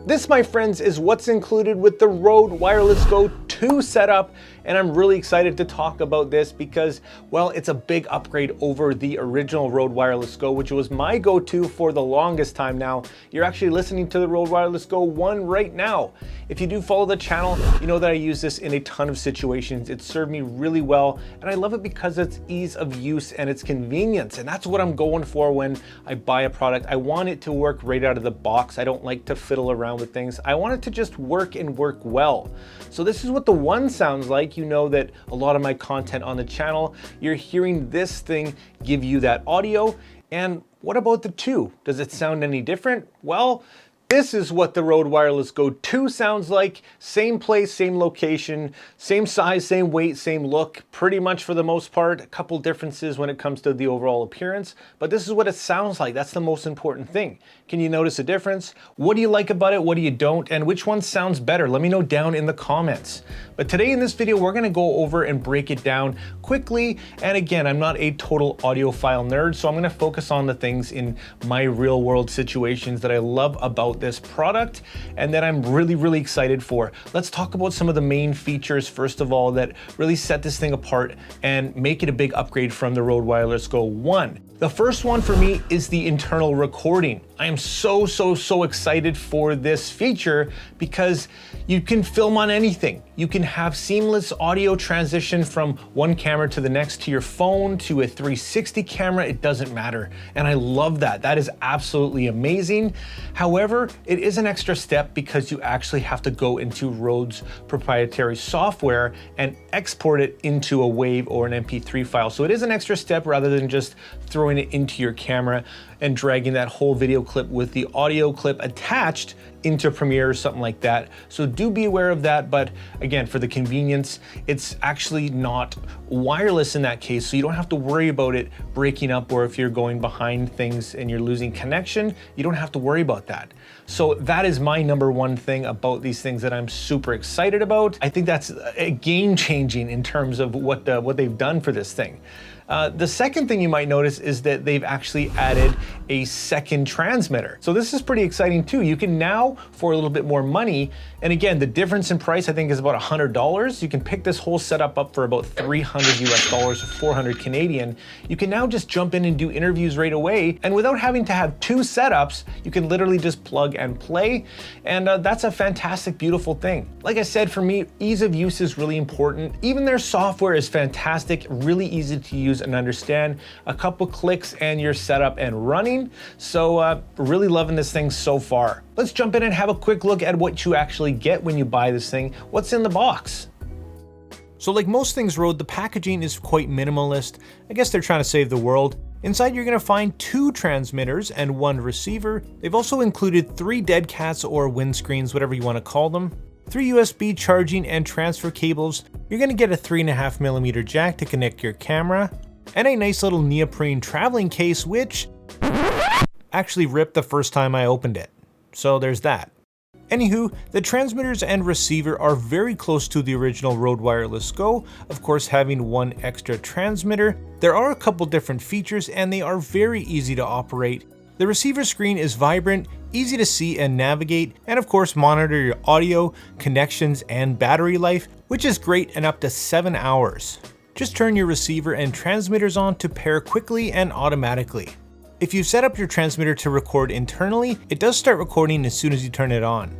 This, my friends, is what's included with the Rode Wireless Go 2 setup, and I'm really excited to talk about this because, well, it's a big upgrade over the original Rode Wireless Go, which was my go-to for the longest time now. You're actually listening to the Rode Wireless Go 1 right now. If you do follow the channel, you know that I use this in a ton of situations. It served me really well, and I love it because it's ease of use and it's convenience, and that's what I'm going for when I buy a product. I want it to work right out of the box. I don't like to fiddle around with things. I want it to just work and work well. So this is what the 1 sounds like. You know that a lot of my content on the channel, you're hearing this thing give you that audio. And what about the 2? Does it sound any different? Well, this is what the Rode Wireless Go 2 sounds like. Same place, same location, same size, same weight, same look, pretty much for the most part. A couple differences when it comes to the overall appearance, but this is what it sounds like. That's the most important thing. Can you notice a difference? What do you like about it? What do you don't? And which one sounds better? Let me know down in the comments. But today in this video, we're gonna go over and break it down quickly. And again, I'm not a total audiophile nerd, so I'm gonna focus on the things in my real world situations that I love about this product and that I'm really excited for. Let's talk about some of the main features, first of all, that really set this thing apart and make it a big upgrade from the Rode Wireless Go 1. The first one for me is the internal recording. I am so excited for this feature because you can film on anything. You can have seamless audio transition from one camera to the next, to your phone, to a 360 camera, it doesn't matter. And I love that. That is absolutely amazing. However, it is an extra step because you actually have to go into Rode's proprietary software and export it into a WAV or an MP3 file. So it is an extra step rather than just throwing it into your camera and dragging that whole video clip with the audio clip attached into Premiere or something like that. So do be aware of that. But again, for the convenience, it's actually not wireless in that case. So you don't have to worry about it breaking up, or if you're going behind things and you're losing connection, you don't have to worry about that. So that is my number 1 thing about these things that I'm super excited about. I think that's a game changing in terms of what they've done for this thing. The second thing you might notice is that they've actually added a second transmitter. So this is pretty exciting too. You can now, for a little bit more money, and again, the difference in price I think is about $100. You can pick this whole setup up for about $300 US dollars or 400 Canadian. You can now just jump in and do interviews right away, and without having to have 2 setups, you can literally just plug and play, and that's a fantastic, beautiful thing. Like I said, for me, ease of use is really important. Even their software is fantastic, really easy to use and understand. A couple clicks and you're set up and running. So really loving this thing so far. Let's jump in and have a quick look at what you actually get when you buy this thing. What's in the box? So like most things Rode, the packaging is quite minimalist. I guess they're trying to save the world. Inside you're gonna find 2 transmitters and 1 receiver. They've also included 3 dead cats or windscreens, whatever you wanna call them. 3 USB charging and transfer cables. You're gonna get a 3.5mm jack to connect your camera, and a nice little neoprene traveling case, which actually ripped the first time I opened it. So there's that. Anywho, the transmitters and receiver are very close to the original Rode Wireless Go, of course having 1 extra transmitter. There are a couple different features and they are very easy to operate. The receiver screen is vibrant, easy to see and navigate, and of course monitor your audio, connections, and battery life, which is great, and up to 7 hours. Just turn your receiver and transmitters on to pair quickly and automatically. If you set up your transmitter to record internally, it does start recording as soon as you turn it on.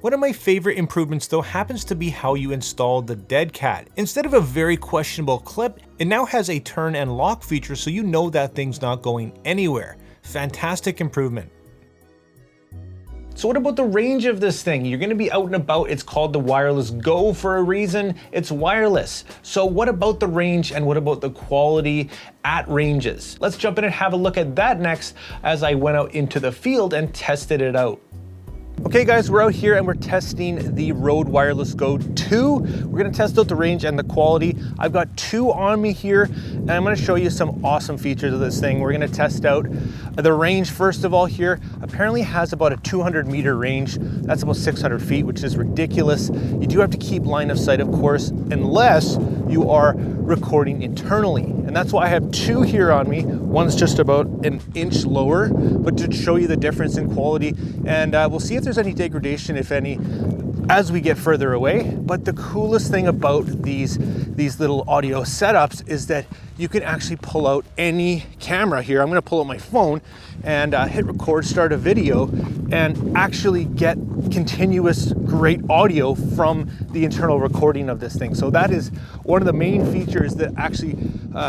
One of my favorite improvements though happens to be how you install the dead cat. Instead of a very questionable clip, it now has a turn and lock feature so you know that thing's not going anywhere. Fantastic improvement. So what about the range of this thing? You're gonna be out and about. It's called the Wireless Go for a reason. It's wireless. So what about the range and what about the quality at ranges? Let's jump in and have a look at that next as I went out into the field and tested it out. Okay guys, we're out here and we're testing the Rode Wireless Go 2. We're gonna test out the range and the quality. I've got 2 on me here and I'm gonna show you some awesome features of this thing. We're gonna test out The range, first of all, here apparently has about a 200-meter range. That's about 600 feet, which is ridiculous. You do have to keep line of sight, of course, unless you are recording internally. And that's why I have two here on me. One's just about an inch lower, but to show you the difference in quality. And we'll see if there's any degradation, if any, as we get further away. But the coolest thing about these little audio setups is that you can actually pull out any camera here. I'm gonna pull out my phone and hit record, start a video, and actually get continuous great audio from the internal recording of this thing. So that is one of the main features that actually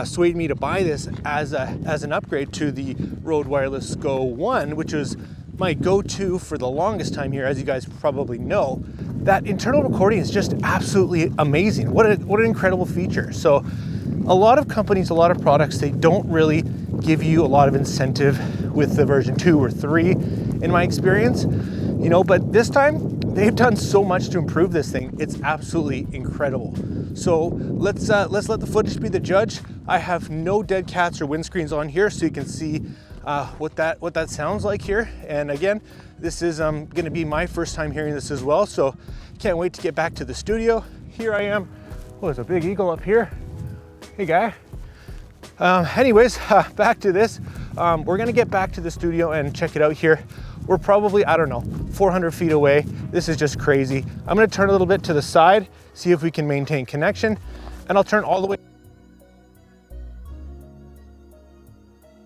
swayed me to buy this as an upgrade to the Rode Wireless Go 1, which was my go-to for the longest time here, as you guys probably know. That internal recording is just absolutely amazing. What an incredible feature. So a lot of companies, a lot of products, they don't really give you a lot of incentive with the version 2 or 3 in my experience, you know, but this time they've done so much to improve this thing. It's absolutely incredible. So let's let the footage be the judge. I have no dead cats or windscreens on here, so you can see what that sounds like here. And again, this is going to be my first time hearing this as well, so can't wait to get back to the studio. Here I am. Oh, there's a big eagle up here. Hey guy. Anyways, back to this. We're gonna get back to the studio and check it out here. We're probably, I don't know, 400 feet away. This is just crazy. I'm gonna turn a little bit to the side, see if we can maintain connection, and I'll turn all the way.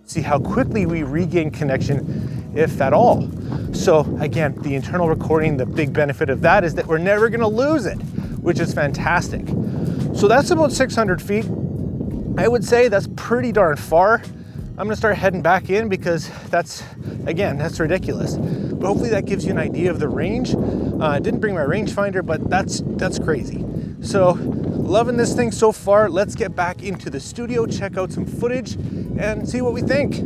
See how quickly we regain connection, if at all. So again, the internal recording, the big benefit of that is that we're never gonna lose it, which is fantastic. So that's about 600 feet. I would say that's pretty darn far. I'm gonna start heading back in because that's ridiculous. But hopefully that gives you an idea of the range. I didn't bring my rangefinder, but that's crazy. So loving this thing so far. Let's get back into the studio, check out some footage, and see what we think.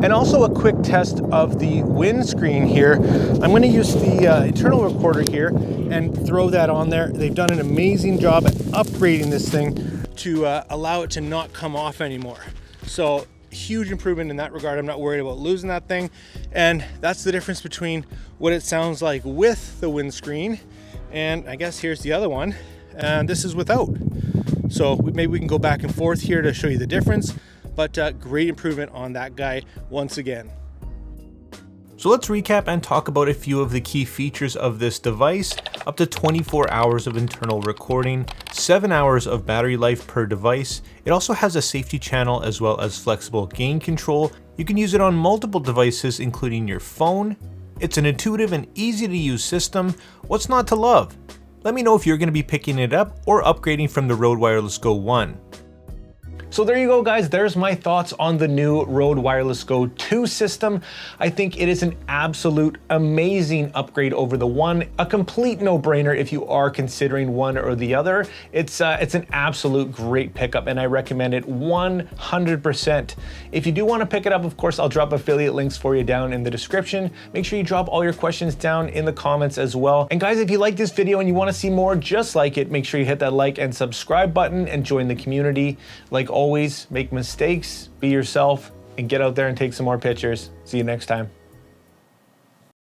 And also a quick test of the windscreen here. I'm gonna use the internal recorder here and throw that on there. They've done an amazing job at upgrading this thing to allow it to not come off anymore. So huge improvement in that regard. I'm not worried about losing that thing. And that's the difference between what it sounds like with the windscreen, and I guess here's the other one, and this is without. So maybe we can go back and forth here to show you the difference, but great improvement on that guy once again. So let's recap and talk about a few of the key features of this device. Up to 24 hours of internal recording, 7 hours of battery life per device. It also has a safety channel as well as flexible gain control. You can use it on multiple devices, including your phone. It's an intuitive and easy to use system. What's not to love? Let me know if you're going to be picking it up or upgrading from the Rode Wireless Go 1. So there you go, guys. There's my thoughts on the new Rode Wireless Go 2 system. I think it is an absolute amazing upgrade over the one, a complete no-brainer if you are considering one or the other. It's an absolute great pickup, and I recommend it 100%. If you do want to pick it up, of course, I'll drop affiliate links for you down in the description. Make sure you drop all your questions down in the comments as well. And guys, if you like this video and you want to see more just like it, make sure you hit that like and subscribe button and join the community. Like always, make mistakes, be yourself, and get out there and take some more pictures. See you next time.